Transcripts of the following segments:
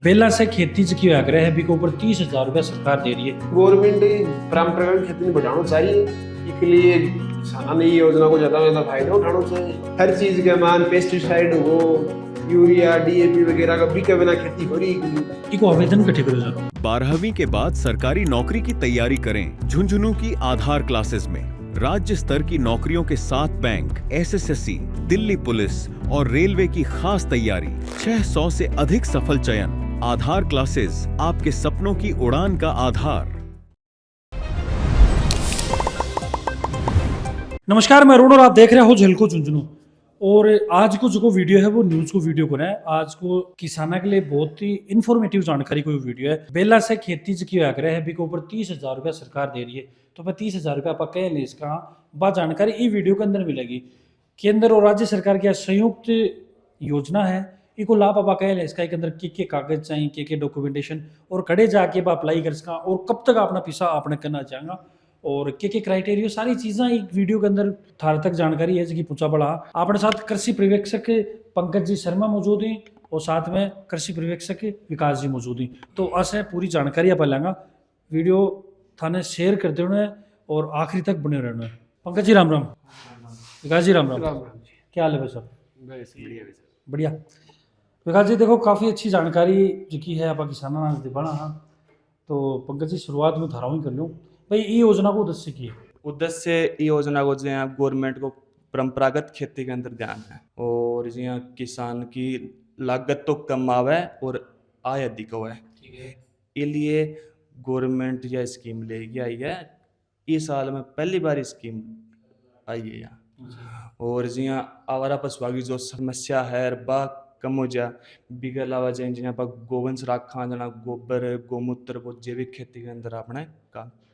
बेला से खेती च क्यों आग्रह है बिको ऊपर 30,000 रुपया सरकार दे रही है। गवर्नमेंट परंपरागत खेती में बढ़ाना चाहिए। इसके लिए किसानों ने ये योजना को ज्यादा ज्यादा फायदा उठाना चाहिए। हर चीज के मान पेस्टिसाइड हो, यूरिया डीएपी वगैरह का भी बिना खेती हो रही। इको आवेदन कठे करो जरूर। 12वीं के बाद सरकारी नौकरी की तैयारी करें झुंझुनू की आधार क्लासेस में। राज्य स्तर की नौकरियों के साथ बैंक, एसएससी, दिल्ली पुलिस और रेलवे की खास तैयारी, 600 से अधिक सफल चयन। आधार क्लासेस, आपके सपनों की उड़ान का आधार। नमस्कार, मैं अरुण और आप देख रहे हो झलको झुंझुनू। और आज को जो वीडियो है वो न्यूज को वीडियो को है। आज को किसाना के लिए बहुत ही इन्फॉर्मेटिव जानकारी को वीडियो है। बेला से खेती च क्यों आग्रह है बिको ऊपर 30,000 रुपया सरकार दे रही है। तो मैं 30,000 रुपया आप कह लें, इसका बात जानकारी इस वीडियो के अंदर मिलेगी। केंद्र और राज्य सरकार की संयुक्त योजना है। इको लाभ आप कह लें, इसका एक अंदर के कागज चाहिए, के डॉक्यूमेंटेशन और कड़े जाके आप अप्लाई कर सका और कब तक अपना पैसा आपने करना चाहेंगा और के क्राइटेरिया सारी चीज़ें एक वीडियो के अंदर थार तक जानकारी है जिसकी पूछा पड़ा। अपने साथ कृषि पर्यवेक्षक पंकज जी शर्मा मौजूद हैं और साथ में कृषि पर्यवेक्षक विकास जी मौजूद हैं। तो अस पूरी जानकारी आप लेंगे, वीडियो थाने शेयर करते रहना और आखिरी तक बने रहना। पंकज जी राम राम। विकास जी राम राम। क्या हाल है भाई साहब? बढ़िया। विकास जी देखो, काफ़ी अच्छी जानकारी जी है आप किसानों ने दिखाना। हाँ, तो पंकज जी शुरुआत में थारा ही कर लूँ भाई, ये योजना को उद्देश्य की है? उद्देश्य ये योजना को जो है गवर्नमेंट को परंपरागत खेती के अंदर ध्यान है और जो किसान की लागत तो कम आवे और आय अधिक हो। ये लिए गवर्नमेंट यह स्कीम लेके आई है। इस साल में पहली बार स्कीम आई है यहाँ। और जियाँ आवारा पशुओं की जो समस्या है बा कम हो जा, बिके अलावा जियाँ पर गोवंश राखा जना गोबर गोमूत्र वो जैविक खेती के अंदर अपने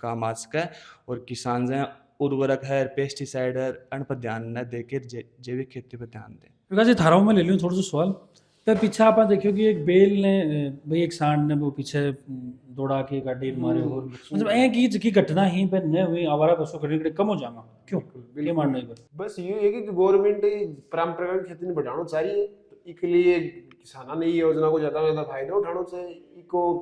काम आ सके और किसान जो उर्वरक है, पेस्टिसाइड है, अन पर ध्यान न देकर जैविक खेती पर ध्यान दें। विकास जी थाराओं में ले लूँ थोड़ा सा सवाल। तो पीछे आप देखियो कि एक बेल ने भाई एक सांड ने वो पीछे दौड़ा के गाड़ी मारे और मतलब की घटना ही पर न हुई आवारा पशु करने के लिए कम हो जाएगा क्यों? ये मानना है बस ये है कि गवर्नमेंट परंपरागत खेती में बढ़ाना चाहिए। तो इसके लिए किसानों ने ये योजना को ज्यादा ज्यादा फायदा उठाना चाहिए। इको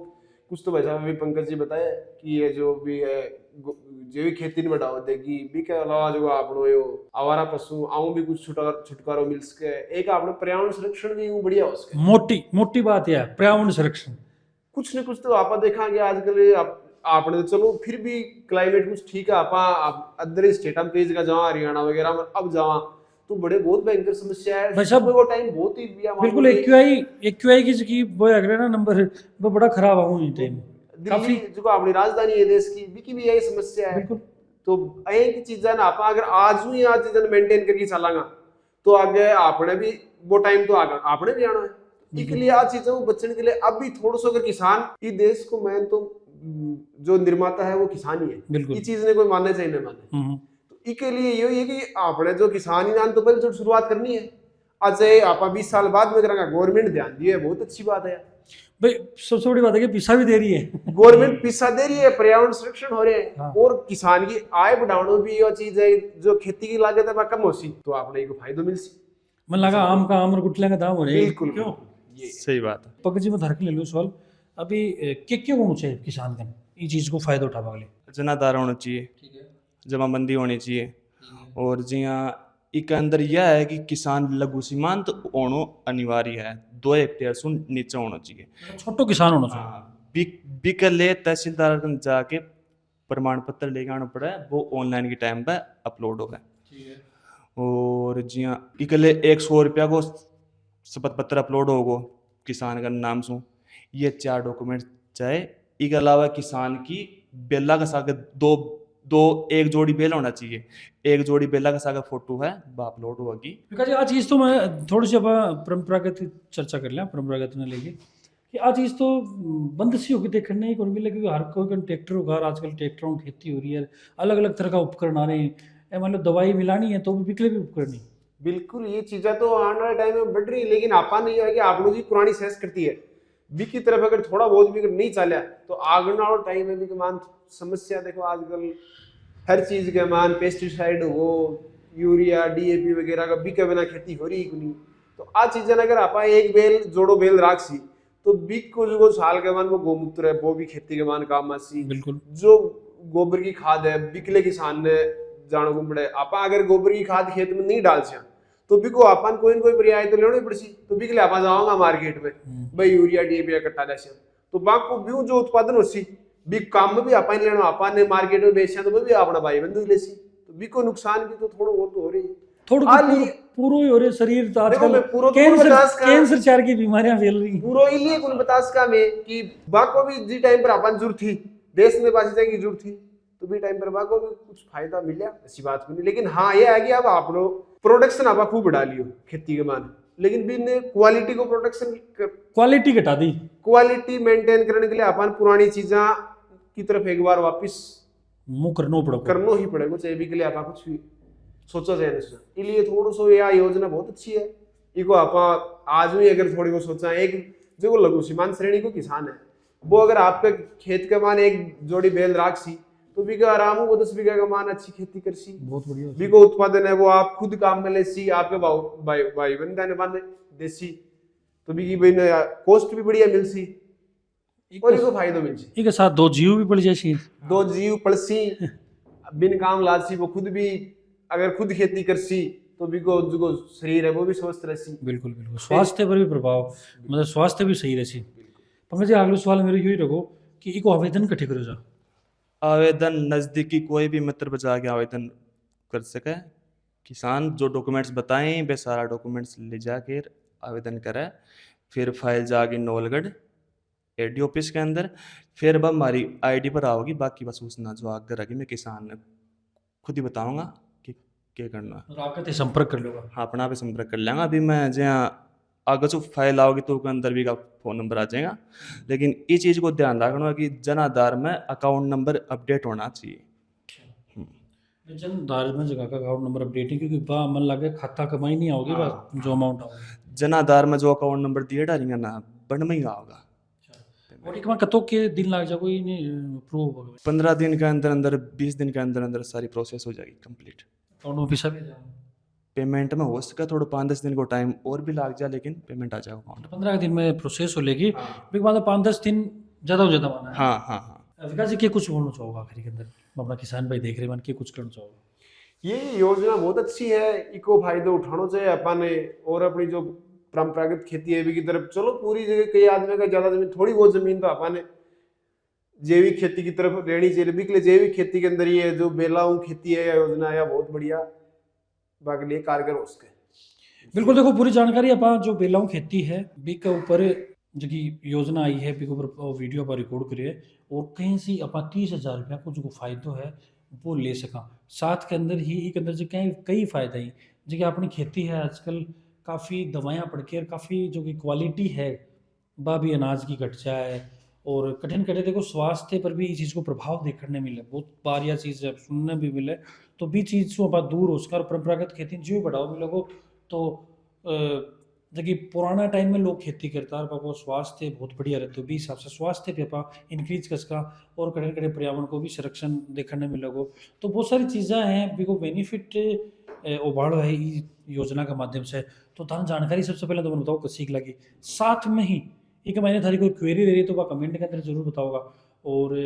कुछ तो वैसा भी पंकज जी बताया कि ये जो भी है जैविक खेती में बढ़ावा देगी। बी के अलावा जो आपनो यो आवारा पशु आऊं भी कुछ छुटकारो मिल सके। एक आपने पर्यावरण संरक्षण भी बढ़िया हो सके। मोटी बात है पर्यावरण संरक्षण। कुछ न कुछ तो आप देखा कि आजकल आपने तो चलो फिर भी क्लाइमेट कुछ ठीक है। आप अदर स्टेट में तेज का जहाँ हरियाणा वगैरह में अब जहाँ तो बड़े बहुत भयंकर समस्या है। भाई साहब वो टाइम बहुत ही बिल्कुल एक्यूआई की वो अगर ना नंबर वो बड़ा खराब आऊं ये टाइम दिल्ली जो अपनी राजधानी है देश की भी यही समस्या है। तो एक चीज़ ना आप अगर आज ही आज चीज़ मेंटेन करके चलांगा तो आगे आपने भी वो टाइम तो आगे आपने भी आना है। इसके लिए आज चीजों को बचने के लिए अब भी थोड़ा सा अगर किसान इस देश को मैं तो जो निर्माता है वो किसान ही है। ये चीज ने कोई मानना चाहिए ना माने। तो इसके लिए ये है कि आपने जो किसान ही नाम तो पहले जो शुरुआत करनी है। आज आप 20 साल बाद में करेंगे, गवर्नमेंट ध्यान दिए, बहुत अच्छी बात है भाई। सबसे बड़ी बात है कि पैसा भी दे रही है गवर्नमेंट, पैसा दे रही है, पर्यावरण संरक्षण हो रहे हैं। हाँ। और किसान की आय बढ़ाना भी ये चीज है। जो खेती की लागत है वह कम हो सी तो आपने को फायदा मिल सी। मन लगा आम का आम और गुटले का दाम हो रहे। बिल्कुल क्यों? सही बात है। पंकज जी मैं धरक ले लूँ सवाल अभी क्या होना चाहिए किसान का ये चीज को फायदा उठा पाए? जनाधार होना चाहिए, जमाबंदी होनी चाहिए और जियाँ इसके अंदर यह है कि किसान लघु सीमांत होना अनिवार्य है। 2 हेक्टेयर से नीचे होना चाहिए, छोटो किसान होना चाहिए। बिकले तहसीलदार जाके प्रमाण पत्र लेके आना पड़ा है, वो ऑनलाइन के टाइम पे अपलोड हो गए। और जियाँ इकले 100 रुपया को शपथ पत्र अपलोड होगो किसान का नाम से। ये 4 डॉक्यूमेंट चाहे। इसके अलावा किसान की बेला का सागे दो एक जोड़ी बेला होना चाहिए। एक जोड़ी बेला का सागा फोटो है वो अपलोड होगी। विकास जी आज चीज़ तो मैं थोड़ी सी परंपरागत चर्चा कर लिया, परंपरागत ने लेके कि आज चीज़ तो बंद सी होगी देखने ही कौन मिले क्योंकि हर कोई ट्रैक्टर होगा। आजकल ट्रैक्टरों की खेती हो रही है, अलग अलग तरह का उपकरण आ रहे हैं। मतलब दवाई मिलानी है तो भी बिकले भी उपकरण नहीं। बिल्कुल ये चीज़ें तो आने वाले टाइम में बढ़ रही है। लेकिन आपा नहीं है कि आप लोग जी पुरानी सेंस करती है बी की तरफ अगर थोड़ा बहुत भी नहीं चला तो आगे वाला टाइम में भी मान समस्या। देखो आजकल हर चीज के मान पेस्टिसाइड हो, यूरिया डीएपी वगैरह का बिके बिना खेती हो रही नहीं। तो आ चीजें अगर आप एक बेल जोड़ो बेल राख सी तो बिक को जो साल के मान वो गोमूत्र है वो भी खेती के मान काम आसी। बिल्कुल जो गोबर की खाद है बिकले किसान ने जानो को पड़े। आपा अगर गोबर की खाद खेत में नहीं डाल छा तो बिको अपन कोई न कोई पर्याय तो लेनी पड़सी। तो बिकले आपा जाओगा मार्केट में भाई यूरिया डीएपी कट्टा ले तो बाग को ब्यू जो उत्पादन होसी बिक काम में भी आपा ने लेना आपा ने मार्केट में बेचा तो वो भी अपना भाई बंधु लेसी। तो बिको नुकसान भी तो थोड़ा बहुत हो रही है। थोड़ा पूरो ही हो रहे शरीर तो आजकल कैंसर चार की बीमारियां फैल रही पूरो इलिए कुल बतास का में कि बाको भी जी टाइम पर अपन जरूरत थी देश में पासी जाएगी जरूरत थी तो भी टाइम पर बाको भी कुछ फायदा मिला ऐसी बात भी नहीं। लेकिन हाँ ये है कि अब आप लोग प्रोडक्शन आप खूब बढ़ा लियो खेती के मान लेकिन भी ने क्वालिटी को प्रोडक्शन क्वालिटी घटा दी। क्वालिटी मेंटेन करने के लिए अपन पुरानी चीजा की तरफ एक बार वापस मुंह करनो ही पड़ेगा चाहे भी के लिए आप कुछ भी सोचा जाए नहीं इसलिए थोड़ा सो यह योजना बहुत अच्छी है। इको आप आज भी अगर थोड़ी को सोचा एक जो लघु सीमांत श्रेणी को किसान है वो अगर आपके खेत के मान एक जोड़ी बैल राख सी तो भी आराम हो 10 बीघा का मान अच्छी खेती कर सी बहुत बढ़िया भी को उत्पादन है वो आप खुद काम में ले सी आपके भाई बंदा ने मान देसी तो भी भाई कॉस्ट भी बढ़िया मिल सी और इसको फायदा मिल सी। एक साथ दो जीव भी पड़ जाए दो जीव पड़सी बिन काम लासी वो खुद भी अगर खुद खेती कर सी तो भी को जो शरीर है वो भी स्वस्थ रही। बिल्कुल बिल्कुल स्वास्थ्य पर भी प्रभाव मतलब स्वास्थ्य भी सही रही। पंकज जी अगला सवाल मेरे यही रखो कि इको आवेदन कठे करो जा आवेदन नज़दीकी कोई भी मित्र बचा के आवेदन कर सके। किसान जो डॉक्यूमेंट्स बताएं वे सारा डॉक्यूमेंट्स ले जाके आवेदन करे। फिर फाइल जाके नौलगढ़ एडी ऑफिस के अंदर फिर अब हमारी आईडी पर आओगी। बाकी बस सूचना जो आगे रखी मैं किसान खुद ही बताऊंगा कि क्या करना है। राकत संपर्क कर लोगा हाँ अपना पे संपर्क कर लेंगे। अभी मैं जहाँ आगे जो फाइल आओगी तो उसके अंदर भी का फ़ोन नंबर आ जाएगा। लेकिन ये चीज़ को ध्यान रखना कि जन आधार में अकाउंट नंबर अपडेट होना चाहिए। जन आधार में जगह का अकाउंट नंबर अपडेट है क्योंकि बा मन लगे खाता कमाई नहीं आओगी बस जो अमाउंट आओगी जन आधार में जो अकाउंट नंबर दिए डालेंगे ना बन में ही आओगा। और एक कतो के दिन लग जाए कोई नहीं प्रूव होगा 15 दिन के अंदर अंदर 20 दिन के अंदर अंदर सारी प्रोसेस हो जाएगी कंप्लीट। अकाउंट में पैसा भी पेमेंट में हो सका थोड़ा 5-10 दिन को टाइम और भी लग जाए लेकिन पेमेंट आ जाएगा अकाउंट 15 दिन में प्रोसेस हो लेगी। फिर बाद 5-10 दिन ज़्यादा हो जाता माना है। हाँ हाँ हाँ। विकास जी के कुछ बोलना चाहोगा आखिरी के अंदर अपना किसान भाई देख रहे मन के कुछ करना चाहोगा। ये योजना बहुत अच्छी है इको फायदा उठाना चाहिए अपन ने और अपनी जो परंपरागत खेती है भी की तरफ चलो पूरी जगह कई आदमी का ज्यादा जमीन थोड़ी बहुत जमीन तो अपन ने जैविक खेती की तरफ रहनी चाहिए। भी जैविक खेती के अंदर ये जो बेलाऊ खेती है योजना है बहुत बढ़िया बाकी लिए कारगर हो सके। बिल्कुल देखो पूरी जानकारी अपन जो बेलाऊ खेती है बी के ऊपर जो योजना आई है बी के ऊपर वीडियो पर रिकॉर्ड करिए और कहीं से अपन 30,000 रुपया को जो फायदा है वो ले सका। साथ के अंदर ही एक अंदर जो कई फायदे हैं जो अपनी खेती है आजकल काफ़ी दवाइयाँ पड़ के काफ़ी जो कि क्वालिटी है वह भी अनाज की घट जाए और कठिन कठिन देखो स्वास्थ्य पर भी इस चीज़ को प्रभाव देखने मिले बहुत बार यह चीज़ सुनने भी मिले तो भी चीज़ से आप दूर हो सका और परंपरागत खेती जो बढ़ाओ मिलोगो तो जबकि पुराना टाइम में लोग खेती करता है वो स्वास्थ्य बहुत बढ़िया रहते तो भी हिसाब से स्वास्थ्य पे आप इंक्रीज कर सका और कठिन कठिन पर्यावरण को भी संरक्षण देखने मिलेगो। तो बहुत सारी चीज़ें हैं भी को बेनिफिट उबाड़ है इस योजना के माध्यम से। तो तान जानकारी सबसे पहले तो मैं बताओ सीख लगी साथ में ही एक मैंने थारी कोई क्वेरी दे रही तो वह कमेंट के अंदर जरूर बताओगा और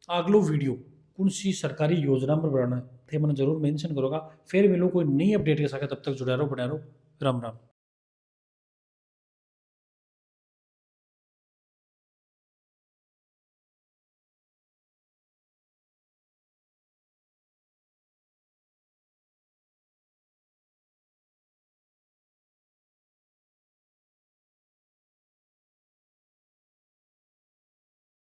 अगलो वीडियो कौन सी सरकारी योजना पर बनाना थे मैंने जरूर मेंशन करोगा। फिर मिलो कोई नई अपडेट के साथ तब तक जुड़ा रहो बना रहो। राम राम।